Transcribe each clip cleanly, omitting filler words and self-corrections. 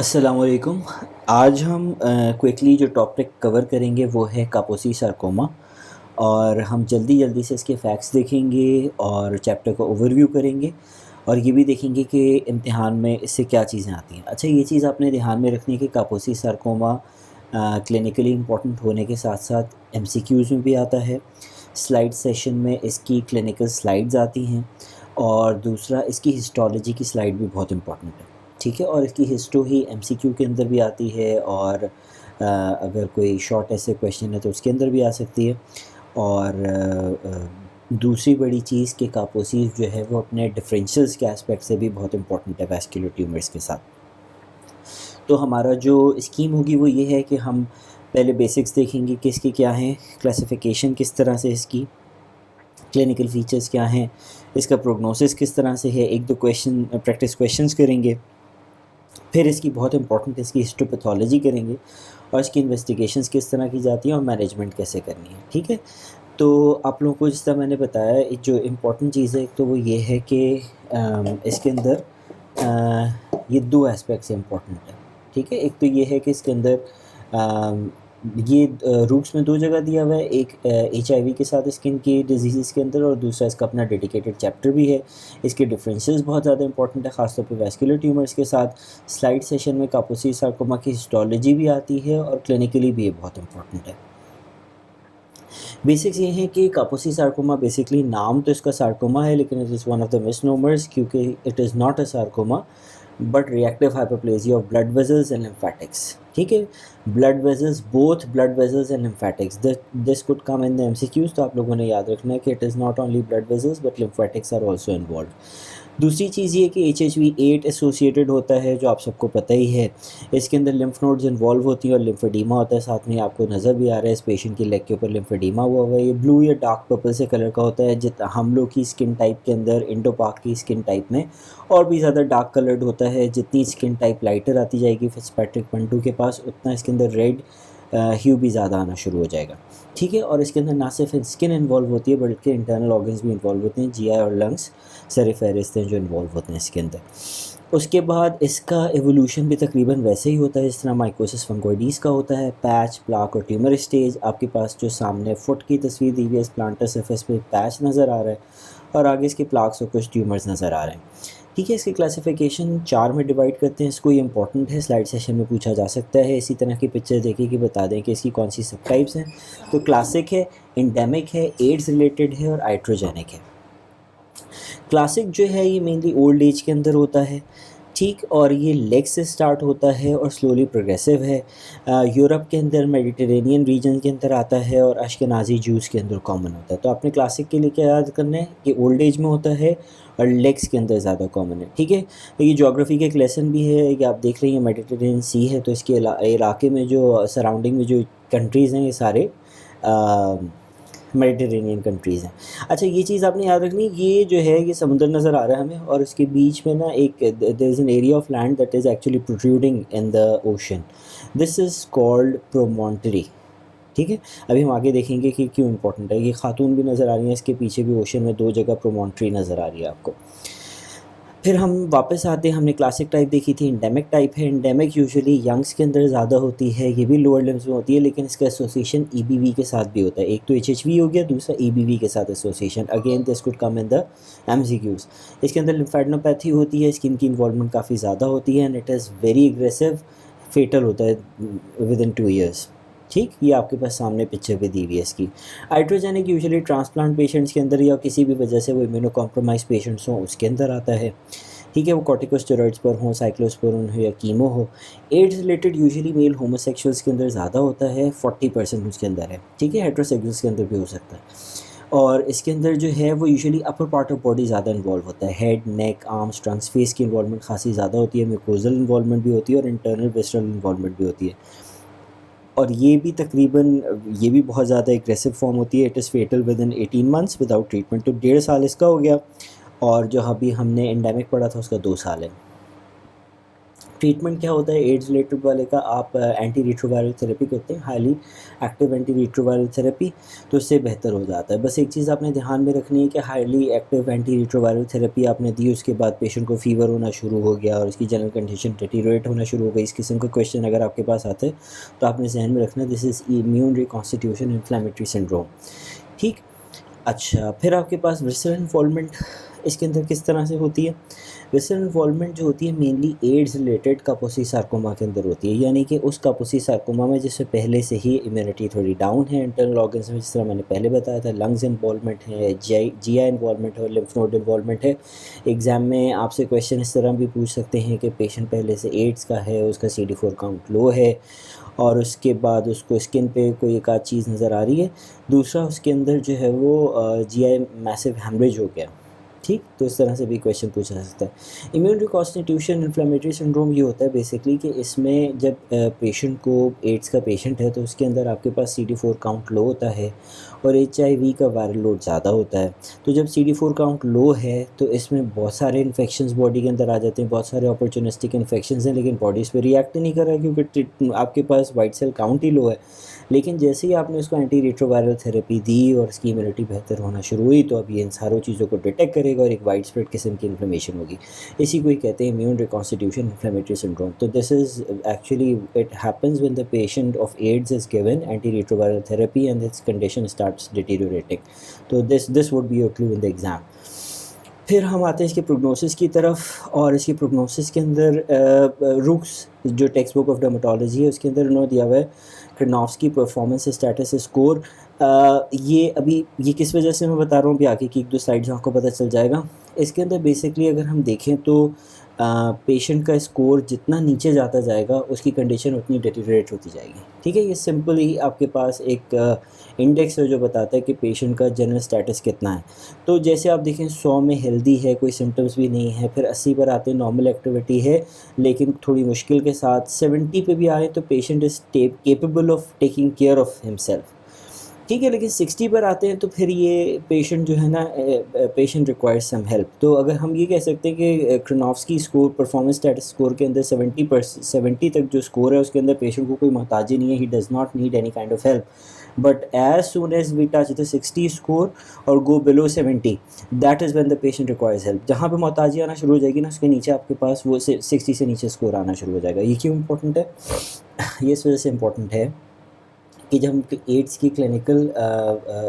अस्सलामुअलैकुम। आज हम क्विकली जो टॉपिक कवर करेंगे वो है कापोसी सार्कोमा। और हम जल्दी जल्दी से इसके फैक्ट्स देखेंगे और चैप्टर का ओवरव्यू करेंगे और ये भी देखेंगे कि इम्तिहान में इससे क्या चीज़ें आती हैं। अच्छा, ये चीज़ आपने ध्यान में रखनी है कि कापोसी सार्कोमा क्लिनिकली इम्पॉर्टेंट होने के साथ साथ एमसीक्यूज़ में भी आता है। स्लाइड सेशन में इसकी क्लिनिकल स्लाइड्स आती हैं और दूसरा इसकी हिस्टोलॉजी की स्लाइड भी बहुत इम्पॉर्टेंट है। ठीक है, और इसकी हिस्टो ही एमसीक्यू के अंदर भी आती है और अगर कोई शॉर्ट ऐसे क्वेश्चन है तो उसके अंदर भी आ सकती है। और दूसरी बड़ी चीज़ कि कापोसीस जो है वो अपने डिफरेंशियल्स के एस्पेक्ट से भी बहुत इंपॉर्टेंट है वैस्कुलर ट्यूमर्स के साथ। तो हमारा जो स्कीम होगी वो ये है कि हम पहले बेसिक्स देखेंगे कि इसके क्या हैं, क्लासिफिकेशन किस तरह से इसकी, क्लिनिकल फीचर्स क्या हैं, इसका प्रोग्नोसिस किस तरह से है, एक दो क्वेश्चन प्रैक्टिस क्वेश्चंस करेंगे, फिर इसकी बहुत इंपॉर्टेंट इसकी हिस्टोपैथोलॉजी करेंगे और इसकी इन्वेस्टिगेशंस किस तरह की जाती हैं और मैनेजमेंट कैसे करनी है। ठीक है, तो आप लोगों को जिस तरह मैंने बताया जो इम्पॉर्टेंट चीज़ है एक तो वो ये है कि इसके अंदर ये दो एस्पेक्ट्स इम्पॉर्टेंट है। ठीक है, एक तो ये है कि इसके अंदर ये रूट्स में दो जगह दिया हुआ है, एक HIV के साथ स्किन की डिजीज़ के अंदर और दूसरा इसका अपना डेडिकेटेड चैप्टर भी है। इसके डिफरेंसेस बहुत ज़्यादा इंपॉर्टेंट है, ख़ासतौर पे वैस्कुलर ट्यूमर्स के साथ। स्लाइड सेशन में कापोसी सार्कोमा की हिस्टोलॉजी भी आती है और क्लिनिकली भी ये बहुत इंपॉर्टेंट है। बेसिक्स ये हैं कि कापोसी सार्कोमा बेसिकली नाम तो इसका सार्कोमा है लेकिन it is one of the misnomers क्योंकि it is not a sarcoma but reactive hyperplasia of blood vessels and lymphatics. ठीक है, blood vessels, both blood vessels and lymphatics, this could come in the MCQs. तो आप लोगों ने याद रखना है कि it is not only blood vessels but lymphatics are also involve. दूसरी चीज़ ये कि HHV8 एसोसिएटेड होता है जो आप सबको पता ही है। इसके अंदर लिम्फ नोड्स इन्वॉल्व होती हैं और लिम्फेडीमा होता है, साथ में आपको नज़र भी आ रहा है इस पेशेंट की लेग के ऊपर लिम्फेडीमा हुआ है। ये ब्लू या डार्क पर्पल से कलर का होता है, जितना हम लोग की स्किन टाइप के अंदर इंडोपाक की स्किन टाइप में और भी ज़्यादा डार्क कलर्ड होता है। जितनी स्किन टाइप लाइटर आती जाएगी फिट्जपैट्रिक 1-2 के पास, उतना इसके अंदर रेड ह्यू भी ज़्यादा आना शुरू हो जाएगा। ठीक है, और इसके अंदर ना सिर्फ स्किन इन्वॉल्व होती है बल्कि इंटरनल ऑर्गन्स भी इन्वॉल्व होते हैं, GI और लंग्स सारे फहरिस्त हैं जो इन्वॉल्व होते हैं इसके अंदर। उसके बाद इसका एवोल्यूशन भी तकरीबन वैसे ही होता है जिस तरह माइकोसिस फंगोइडीज़ का होता है। पैच, प्लाक और ट्यूमर स्टेज। आपके पास जो सामने फुट की तस्वीर दी हुई है, इस प्लांटर सरफेस पे पैच नज़र आ रहा है और आगे इसके प्लाक्स और कुछ ट्यूमर्स नज़र आ रहे हैं। ठीक है, इसकी क्लासिफिकेशन 4 में डिवाइड करते हैं। इसको ये इंपॉर्टेंट है, स्लाइड सेशन में पूछा जा सकता है। इसी तरह की पिक्चर देखिए कि बता दें कि इसकी कौन सी सब टाइप्स हैं। तो क्लासिक है, एंडेमिक है, एड्स रिलेटेड है और आइट्रोजेनिक है। क्लासिक जो है ये मेनली ओल्ड एज के अंदर होता है। ठीक, और ये लेग से स्टार्ट होता है और स्लोली प्रोग्रेसिव है। यूरोप के अंदर, मेडिटेरेनियन रीजन के अंदर आता है और अश्केनाज़ी जूस के अंदर कॉमन होता है। तो आपने क्लासिक के लिए क्या याद करना है कि ओल्ड एज में होता है और लेग्स के अंदर ज़्यादा कॉमन है। ठीक है, तो ये ज्योग्राफी का एक लेसन भी है कि आप देख रही हैं मेडिटेरेनियन सी है तो इसके इलाके में जो सराउंडिंग में जो कंट्रीज़ हैं ये सारे मेडिटेरेनियन कंट्रीज़ हैं। अच्छा, ये चीज़ आपने याद रखनी, ये जो है ये समुद्र नज़र आ रहा है हमें और इसके बीच में ना एक there is an area of land that is actually protruding in the ocean. This is called promontory. ठीक है, अभी हम आगे देखेंगे कि क्यों इंपॉर्टेंट है। ये खातून भी नज़र आ रही है, इसके पीछे भी ओशन में 2 जगह प्रोमोंटरी नज़र आ रही है आपको। फिर हम वापस आते हैं, हमने क्लासिक टाइप देखी थी, एंडेमिक टाइप है। एंडेमिक यूजुअली यंग्स के अंदर ज़्यादा होती है, ये भी लोअर लिम्स में होती है लेकिन इसका एसोसिएशन EBV के साथ भी होता है। एक तो HHV हो गया, दूसरा EBV के साथ association. Again this could come in the MCQs। इसके अंदर लिम्फेडेनोपैथी होती है, स्किन की इन्वॉल्वमेंट काफ़ी ज़्यादा होती है and it is very aggressive, fatal होता है विद इन 2 ईयर्स। ठीक, ये आपके पास सामने पिक्चर पे दी हुई है इसकी। हाइड्रोजेनिक यूजुअली ट्रांसप्लांट पेशेंट्स के अंदर या किसी भी वजह से वो इम्यूनो कॉम्प्रोमाइज़ पेशेंट्स हों उसके अंदर आता है। ठीक है, वो कॉर्टिकोस्टेरॉइड्स पर हों, साइक्लोस्पोरिन हो या कीमो हो। AIDS related usually male homosexuals के अंदर ज़्यादा होता है, 40% उसके अंदर है। ठीक है, हेटेरोसेक्सुअल्स के अंदर भी हो सकता है। और इसके अंदर जो है वो usually upper part of body ज़्यादा इन्वॉल्व होता है। हेड, नेक, आर्म्स, ट्रंक्स, फेस की इन्वॉल्वमेंट खासी ज़्यादा होती है, म्यूकोजल इन्वॉल्वमेंट भी होती है और इंटरनल विसरल इन्वॉल्वमेंट भी होती है। और ये भी तकरीबन ये भी बहुत ज़्यादा एग्रेसिव फॉर्म होती है। It is fatal with in 18 months without treatment. तो 1.5 साल इसका हो गया और जो अभी हमने एंडेमिक पढ़ा था उसका 2 साल है। ट्रीटमेंट क्या होता है एड्स रिलेटेड वाले का, आप एंटी रिट्रोवायरल थेरेपी करते हैं, highly active anti retroviral therapy, तो इससे बेहतर हो जाता है। बस एक चीज़ आपने ध्यान में रखनी है कि highly active anti retroviral therapy आपने दी, उसके बाद पेशेंट को फीवर होना शुरू हो गया और उसकी जनरल कंडीशन डिटीरियोरेट होना शुरू हो गई, इस किस्म का क्वेश्चन अगर आपके पास आते हैं तो आपने जहन में रखना this is immune reconstitution inflammatory syndrome. ठीक। अच्छा, फिर आपके पास विसरल इन्वॉल्वमेंट इसके अंदर किस तरह से होती है? विसरल इन्वॉल्वमेंट जो होती है mainly AIDS related Kaposi sarcoma के अंदर होती है, यानी कि उस कापोसी सार्कोमा में जिससे पहले से ही इम्यूनिटी थोड़ी डाउन है इंटरनल ऑर्गन्स में, जिस तरह मैंने पहले बताया था, लंग्स इन्वॉल्वमेंट है, जीआई इन्वॉल्वमेंट है और लिम्फ नोड इन्वॉल्वमेंट है। एग्ज़ाम में आपसे क्वेश्चन इस तरह भी पूछ सकते हैं कि पेशेंट पहले से एड्स का है, उसका CD4 काउंट लो है और उसके बाद उसको स्किन पे कोई एक आध चीज़ नज़र आ रही है, दूसरा उसके अंदर जो है वो जीआई मैसिव हेमरेज हो गया। ठीक, तो इस तरह से भी क्वेश्चन पूछा जा सकता है। इम्यून रिकॉन्स्टिट्यूशन इन्फ्लेमेटरी सिंड्रोम ये होता है बेसिकली कि इसमें जब पेशेंट को एड्स का पेशेंट है तो उसके अंदर आपके पास CD4 काउंट लो होता है और HIV का वायरल लोड ज़्यादा होता है। तो जब CD4 काउंट लो है तो इसमें बहुत सारे इन्फेक्शंस बॉडी के अंदर आ जाते हैं, बहुत सारे अपॉर्चुनिस्टिक इन्फेक्शंस हैं, लेकिन बॉडी इस पर रिएक्ट नहीं कर रहा है क्योंकि आपके पास वाइट सेल काउंट ही लो है। लेकिन जैसे ही आपने उसको एंटी रिट्रोवायरल थेरेपी दी और उसकी इम्यूनिटी बेहतर होना शुरू हुई तो अब ये इन सारों चीज़ों को डिटेक्ट करेगा और एक वाइड स्प्रेड किस्म की इन्फ्लेमेशन होगी। इसी को ही कहते हैं इम्यून रिकॉन्स्टिट्यूशन इन्फ्लेमेटरी सिंड्रोम। तो this is actually it happens when the patient of AIDS is given anti retroviral therapy and this condition starts deteriorating. तो this would be your clue in the exam. फिर हम आते हैं इसके prognosis की तरफ, और इसकी प्रोग्नोसिस के अंदर रूक्स जो टेक्स्ट बुक ऑफ डर्मेटोलॉजी है उसके अंदर उन्होंने दिया हुआ है क्रेनॉफ्स्की परफॉर्मेंस स्टेटस स्कोर। ये अभी ये किस वजह से मैं बता रहा हूँ, अभी आगे की एक दो स्लाइड्स आपको पता चल जाएगा। इसके अंदर बेसिकली अगर हम देखें तो पेशेंट का स्कोर जितना नीचे जाता जाएगा उसकी कंडीशन उतनी डिटीरियोरेट होती जाएगी। ठीक है, ये सिंपल ही आपके पास एक इंडेक्स है जो बताता है कि पेशेंट का जनरल स्टेटस कितना है। तो जैसे आप देखें 100 में हेल्दी है, कोई सिम्टम्स भी नहीं है, फिर 80 पर आते हैं नॉर्मल एक्टिविटी है लेकिन थोड़ी मुश्किल के साथ, 70 पे भी आए तो patient is capable of taking care of himself. ठीक है, लेकिन 60 पर आते हैं तो फिर ये पेशेंट जो है ना, पेशेंट रिक्वायर्स सम हेल्प। तो अगर हम ये कह सकते हैं कि क्रेनॉफ्स्की स्कोर परफॉर्मेंस स्टेटस स्कोर के अंदर 70 तक जो स्कोर है उसके अंदर पेशेंट को कोई मोहताजी नहीं है, he does not need any kind of help. But as soon as we touch the 60 score और go below 70, that is when the patient requires help. जहाँ पे मोहताजी आना शुरू हो जाएगी ना उसके नीचे आपके पास वो 60 से नीचे स्कोर आना शुरू हो जाएगा। ये क्यों इंपॉर्टेंट है? ये इस वजह से इंपॉर्टेंट है कि जब हम एड्स की क्लिनिकल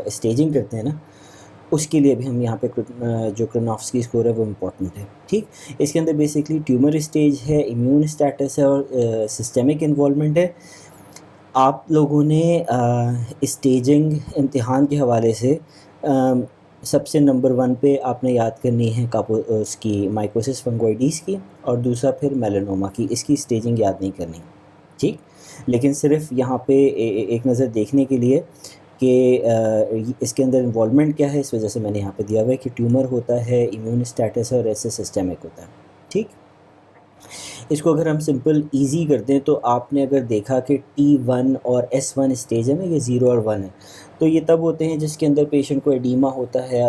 स्टेजिंग करते हैं ना, उसके लिए भी हम यहाँ पे जो क्रेनॉफ्स्की स्कोर है वो इम्पोर्टेंट है। ठीक, इसके अंदर बेसिकली ट्यूमर स्टेज है, इम्यून स्टेटस है और सिस्टेमिक इन्वॉल्वमेंट है। आप लोगों ने स्टेजिंग इम्तिहान के हवाले से सबसे नंबर 1 पे आपने याद करनी है उसकी माइकोसिस फंगोइडिस की, और दूसरा फिर मेलानोमा की, इसकी स्टेजिंग याद नहीं करनी। ठीक, लेकिन सिर्फ यहाँ पे एक नज़र देखने के लिए कि इसके अंदर इन्वॉल्वमेंट क्या है, इस वजह से मैंने यहाँ पे दिया हुआ है कि ट्यूमर होता है, इम्यून स्टेटस है और ऐसे सिस्टेमिक होता है। ठीक, इसको अगर हम सिंपल इजी करते हैं तो आपने अगर देखा कि T1 और S1 स्टेज है ना, ये 0 और 1 है, तो ये तब होते हैं जिसके अंदर पेशेंट को एडीमा होता है,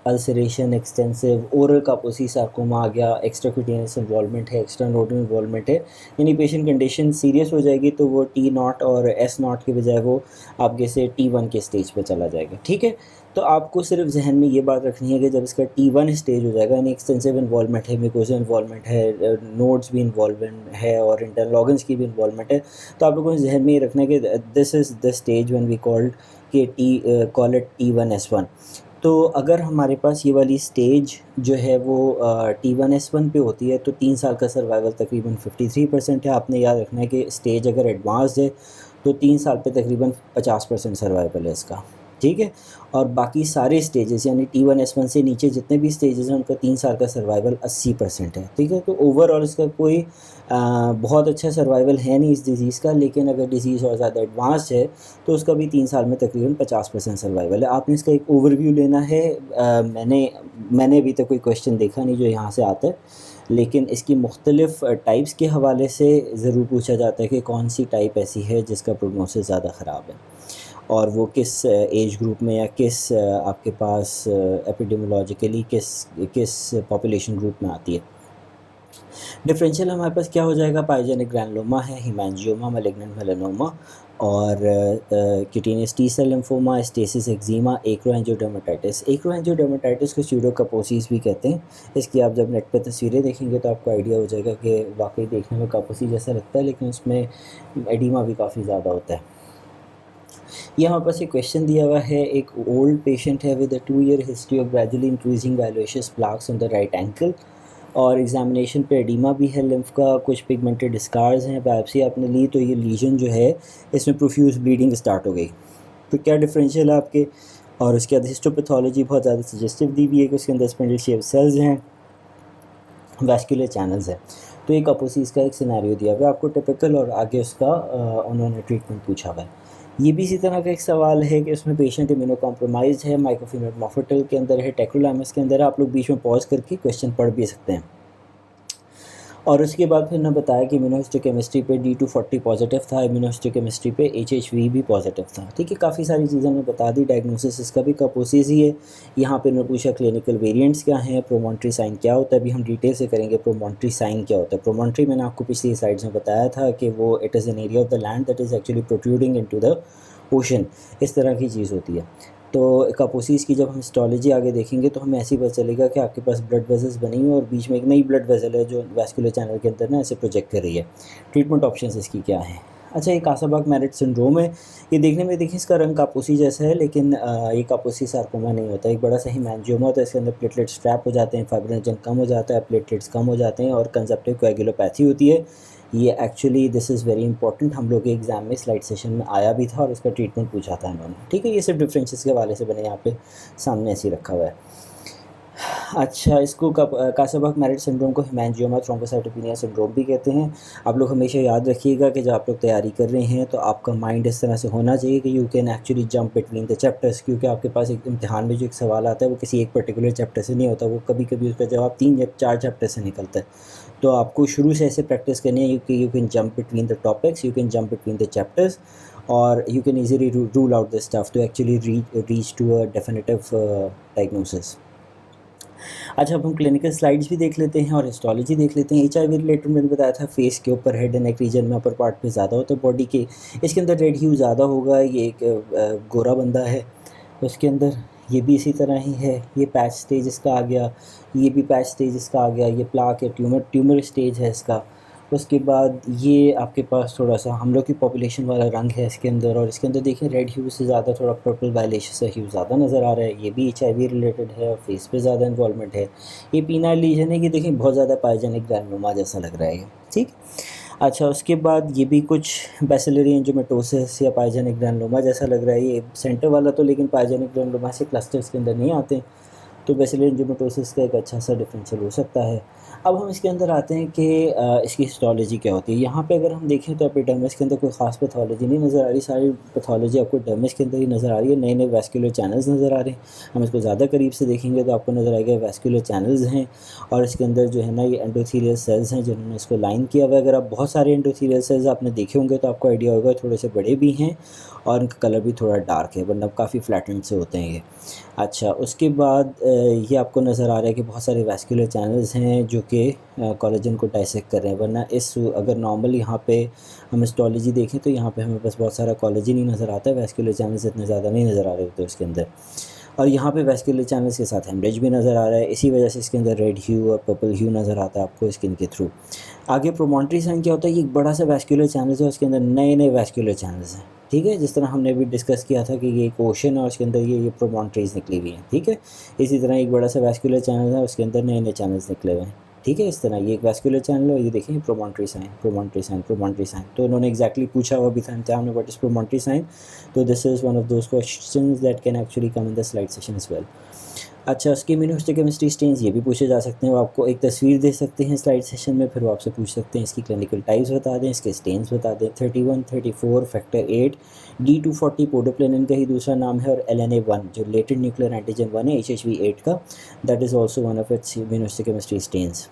ulceration, extensive oral Kaposi sarcoma आ गया, एक्स्ट्राक्यूटेनियस इन्वॉल्वमेंट है, एक्स्ट्रा नोडल इन्वॉल्वमेंट है, यानी पेशेंट कंडीशन सीरियस हो जाएगी तो वो T0 और S0 के बजाय वो आपके से T1 के स्टेज पे चला जाएगा। ठीक है, तो आपको सिर्फ जहन में ये बात रखनी है कि जब इसका T1 स्टेज हो जाएगा, यानी एक्सटेंसिव इन्वॉल्वमेंट है, म्यूकोसा इन्वॉल्वमेंट है, नोड्स भी इन्वॉल्वमेंट है और इंटरनल ऑर्गन्स की भी इन्वॉल्वमेंट है, तो आप लोगों को जहन में ये रखना है कि this is the stage when we called कि कॉल इट T1S1। तो अगर हमारे पास ये वाली स्टेज जो है वो T1S1 पे होती है तो 3 साल का सर्वाइवल तकरीबन 53% है। आपने याद रखना है कि स्टेज अगर एडवांस्ड है तो 3 साल पे तकरीबन 50% सर्वाइवल है इसका। ठीक है, और बाकी सारे स्टेजेस यानी T1S1 से नीचे जितने भी स्टेजेस हैं उनका 3 साल का सर्वाइवल 80% है। ठीक है, तो ओवरऑल इसका कोई बहुत अच्छा सर्वाइवल है नहीं इस डिज़ीज़ का, लेकिन अगर डिज़ीज़ और ज़्यादा एडवांस्ड है तो उसका भी 3 साल में तकरीबन 50% सर्वाइवल है। आपने इसका एक ओवरव्यू लेना है। मैंने अभी तक कोई क्वेश्चन देखा नहीं जो यहाँ से आता है, लेकिन इसकी मुख्तलिफ़ टाइप्स के हवाले से ज़रूर पूछा जाता है कि कौन सी टाइप ऐसी है जिसका प्रोग्नोसिस ज़्यादा ख़राब है और वो किस एज ग्रुप में या किस आपके पास एपिडेमियोलॉजिकली किस पॉपुलेशन ग्रुप में आती है। डिफरेंशियल हमारे पास क्या हो जाएगा, पाइजेनिक ग्रैनुलोमा है, हेमेंजियोमा, मैलिग्नेंट मेलानोमा और cutaneous T cell lymphoma, stasis eczema, acroangiodermatitis. Acroangiodermatitis को स्यूडोकापोसिस भी कहते हैं। इसकी आप जब नेट पे तस्वीरें देखेंगे तो आपको आइडिया हो जाएगा कि वाकई देखने में कापोसी जैसा लगता है, लेकिन उसमें एडिमा भी काफ़ी ज़्यादा होता है। ये हमारे पास एक क्वेश्चन दिया हुआ है, एक ओल्ड पेशेंट है with a 2 year history of gradually increasing violaceous plaques on the right ankle और एग्जामिनेशन पे एडिमा भी है लिम्फ का, कुछ पिगमेंटेड स्कार्स हैं, बायोप्सी आपने ली तो ये लीजन जो है इसमें प्रोफ्यूज ब्लीडिंग स्टार्ट हो गई। तो क्या डिफरेंशियल है आपके, और उसके बाद हिस्टोपैथोलॉजी बहुत ज़्यादा सजेस्टिव दी हुई है कि उसके अंदर स्पिंडल शेप सेल्स हैं, वैस्कुलर चैनल्स हैं। तो एक अपोसिस का एक सिनेरियो दिया हुआ है आपको टिपिकल, और आगे उसका उन्होंने ट्रीटमेंट पूछा हुआ है। ये भी इसी तरह का एक सवाल है कि उसमें पेशेंट इम्यूनो कॉम्प्रोमाइज है, माइक्रोफिनोड मॉफेटल के अंदर है, टेक्रोलाइमस के अंदर है। आप लोग बीच में पॉज करके क्वेश्चन पढ़ भी सकते हैं। और उसके बाद फिर ने बताया कि इम्यूनोहिस्टोकेमिस्ट्री पे D240 पॉजिटिव था, इम्यूनोहिस्टोकेमिस्ट्री पे HHV भी पॉजिटिव था। ठीक है, काफ़ी सारी चीज़ें हमने बता दी। डायग्नोसिस इसका भी कापोसिस ही है। यहाँ पे इन्होंने पूछा क्लिनिकल वेरिएंट्स क्या हैं, प्रोमोन्ट्री साइन क्या होता है। अभी हम डिटेल से करेंगे प्रोमोन्ट्री साइन क्या होता है। प्रोमोन्ट्री मैंने आपको पिछली स्लाइड्स में बताया था कि वो it is an area of the land that is actually protruding into the ocean, इस तरह की चीज़ होती है। तो कापोसिस की जब हम हिस्टोलॉजी आगे देखेंगे तो हमें ऐसे ही पता चलेगा कि आपके पास ब्लड वेसल्स बनी हुई है और बीच में एक नई ब्लड वेसल है जो वैस्कुलर चैनल के अंदर ना ऐसे प्रोजेक्ट कर रही है। ट्रीटमेंट ऑप्शंस इसकी क्या हैं? अच्छा, ये कासाबाग मैरिट सिंड्रोम है। ये देखने में देखिए इसका रंग कापोसी जैसा है, लेकिन ये कापोसी सार्कोमा नहीं होता। एक बड़ा सा हेमेंजियोमा होता है, इसके अंदर प्लेटलेट्स ट्रैप हो जाते हैं, फाइब्रिनोजन कम हो जाता है, प्लेटलेट्स कम हो जाते हैं और कंजप्टिव कोएगुलोपैथी होती है। ये actually this is very important, हम लोग के एग्जाम में स्लाइड सेशन में आया भी था और उसका ट्रीटमेंट पूछा था इन्होंने। ठीक है, ये सिर्फ डिफरेंसेस के हवाले से बने, यहाँ पे सामने ऐसे ही रखा हुआ है। अच्छा, इसको कासाबाग मैरिट सिंड्रोम को हेमेंजियोमा थ्रोम्बोसाइटोपेनिया सिंड्रोम भी कहते हैं। आप लोग हमेशा याद रखिएगा कि जब आप लोग तैयारी कर रहे हैं तो आपका माइंड इस तरह से होना चाहिए कि you can actually jump between the chapters, क्योंकि आपके पास एक इम्तिहान में जो एक सवाल आता है वो किसी एक पर्टिकुलर चैप्टर से नहीं होता, वो कभी कभी उसका जवाब 3 या 4 चैप्टर से निकलता है। तो आपको शुरू से ऐसे प्रैक्टिस करनी है कि you can jump between the topics, you can jump between the chapters और you can easily rule out the stuff to actually reach to a definitive diagnosis. अच्छा, अब हम क्लिनिकल स्लाइड्स भी देख लेते हैं और हिस्टोलॉजी देख लेते हैं। HIV रिलेटेड मैंने बताया था फेस के ऊपर, हेड एंड नेक रीजन में, अपर पार्ट पे ज़्यादा होता है बॉडी के। इसके अंदर रेड ह्यू ज़्यादा होगा। ये एक गोरा बंदा है, उसके अंदर ये भी इसी तरह ही है। ये पैच स्टेज इसका आ गया, ये भी पैच स्टेज इसका आ गया। ये प्लाक या ट्यूमर स्टेज है इसका। उसके बाद ये आपके पास थोड़ा सा हम लोग की पॉपुलेशन वाला रंग है इसके अंदर, और इसके अंदर देखिए रेड ह्यू से ज़्यादा थोड़ा पर्पल वायलेशन से ह्यू ज़्यादा नज़र आ रहा है। ये भी HIV रिलेटेड है और फेस पे ज़्यादा इन्वॉल्वमेंट है। ये पीनाइल लीजन है कि देखिए बहुत ज़्यादा पाइजेनिक ग्रैनुलोमा जैसा लग रहा है ये। ठीक। अच्छा, उसके बाद ये भी कुछ बैसिलरी एंजियोमेटोसिस या पाइजेनिक ग्रैनुलोमा जैसा लग रहा है। ये सेंटर वाला तो लेकिन पाइजेनिक ग्रैनुलोमा से क्लस्टर्स के अंदर नहीं आते, तो बैसिलरी एंजियोमेटोसिस का एक अच्छा सा डिफरेंशियल हो सकता है। अब हम इसके अंदर आते हैं कि इसकी हिस्टोलॉजी क्या होती है। यहाँ पे अगर हम देखें तो एपिडर्मिस के अंदर कोई ख़ास पैथोलॉजी नहीं नज़र आ रही, सारी पैथोलॉजी आपको डर्मिस के अंदर ही नज़र आ रही है। नए नए वैस्कुलर चैनल्स नज़र आ रहे हैं। हम इसको ज़्यादा करीब से देखेंगे तो आपको नज़र आएगा वैस्कुलर चैनल्स हैं, और इसके अंदर जो है ना ये एंडोथेलियल सेल्स हैं जिन्होंने इसको लाइन किया हुआ है। अगर आप बहुत सारे एंडोथेलियल सेल्स आपने देखे होंगे तो आपको आइडिया होगा थोड़े से बड़े भी हैं और इनका कलर भी थोड़ा डार्क है, वरना काफ़ी फ्लैटेंड से होते हैं ये। अच्छा, उसके बाद ये आपको नज़र आ रहा है कि बहुत सारे वैस्कुलर चैनल्स हैं जो कि कोलेजन को डाइसेक्ट कर रहे हैं, वरना इस अगर नॉर्मल यहाँ पे हम हिस्टोलॉजी देखें तो यहाँ पे हमें बस बहुत सारा कोलेजन ही नज़र आता है, वैस्कुलर चैनल्स इतने ज़्यादा नहीं नज़र आ रहे होते उसके अंदर। और यहाँ पे वैस्कुलर चैनल्स के साथ हेमरेज भी नज़र आ रहा है, इसी वजह से इसके अंदर रेड ह्यू और पर्पल ह्यू नज़र आता है आपको स्किन के थ्रू। आगे प्रोमोन्ट्री साइन क्या होता है, ये एक बड़ा सा वैस्कुलर चैनल्स है, उसके अंदर नए नए वैस्कुलर चैनल्स हैं। ठीक है, जिस तरह हमने अभी डिस्कस किया था कि ये एक ओशन है और उसके अंदर ये प्रोमोन्ट्रीज निकली हुई हैं। ठीक है, इसी तरह एक बड़ा सा वैस्कुलर चैनल है, उसके अंदर नए नए चैनल्स निकले हुए हैं। ठीक है, इस तरह ये एक वैस्कुलर चैनल है, ये देखिए promontory sign, promontory sign, promontory sign. तो उन्होंने एक्जैक्टली पूछा हुआ भी था इम्तिहान में व्हाट इज़ प्रोमोन्ट्री साइन। तो this is one of those questions that can actually come in the slide session as well. अच्छा, उसके इम्यूनोहिस्टोकेमिस्ट्री स्टेन्स ये भी पूछे जा सकते हैं। वो आपको एक तस्वीर दे सकते हैं स्लाइड सेशन में, फिर वो आपसे पूछ सकते हैं इसकी क्लिनिकल टाइप्स बता दें, इसके स्टेन्स बता दें। 31, 34, फैक्टर 8, D240 पोडोप्लेनिन का ही दूसरा नाम है, और LNA1 जो लेटेड न्यूक्लियर एंटीजन 1 है HHV8 का, that is also one of its immunohistochemistry stains.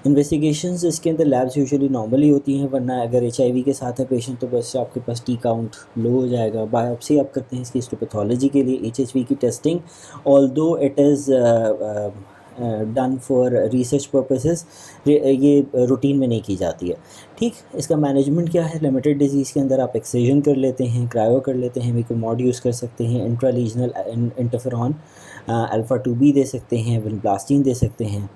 Investigations इसके अंदर लैब्स यूजुअली नॉर्मली होती हैं, वरना अगर HIV के साथ है पेशेंट तो बस आपके पास T काउंट लो हो जाएगा। बायोप्सी आप करते हैं इसकी हिस्टोपैथोलॉजी के लिए HHV की testing, although it is done for research purposes, ये रूटीन में नहीं की जाती है। ठीक, इसका मैनेजमेंट क्या है? लिमिटेड डिजीज़ के अंदर आप एक्ससिजन कर लेते हैं, क्रायो कर लेते हैं, मिकोमॉड यूज़ कर सकते हैं, इंट्रालीजनल इंटरफेरॉन अल्फ़ा 2b दे सकते हैं, विनब्लास्टीन दे सकते हैं।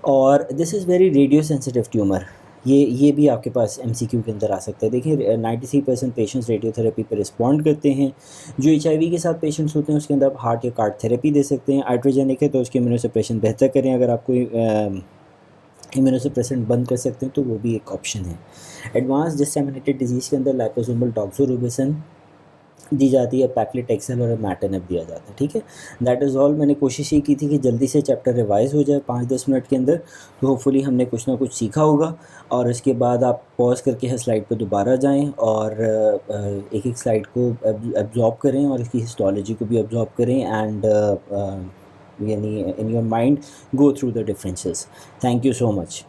और this is very radio sensitive tumour, ये भी आपके पास एमसीक्यू के अंदर आ सकता है। देखिए 93% पेशेंट्स रेडियोथेरेपी पर रिस्पॉन्ड करते हैं। जो एचआईवी के साथ पेशेंट्स होते हैं उसके अंदर आप हार्ट या कार्ड थेरेपी दे सकते हैं। आइट्रोजेनिक है तो उसकी इम्यूनोसप्रेशन बेहतर करें, अगर आपको इम्यूनोसप्रेसेंट बंद कर सकते हैं तो वो भी एक ऑप्शन है। एडवांस डिसेमिनेटेड डिजीज़ के अंदर लाइपोसोमल डॉक्सोरुबिसिन दी जाती है, पैक्लिटेक्सेल और मैटेनेब दिया जाता है। ठीक है, दैट इज़ ऑल। मैंने कोशिश ये की थी कि जल्दी से चैप्टर रिवाइज़ हो जाए 5-10 मिनट के अंदर, तो होपफुली हमने कुछ ना कुछ सीखा होगा। और इसके बाद आप पॉज़ करके स्लाइड पे दोबारा जाएँ और एक-एक स्लाइड को एब्ज़ॉर्ब करें और इसकी हिस्टोलॉजी को भी एब्ज़ॉर्ब करें एंड यानी in your mind go through the differences. Thank you so much.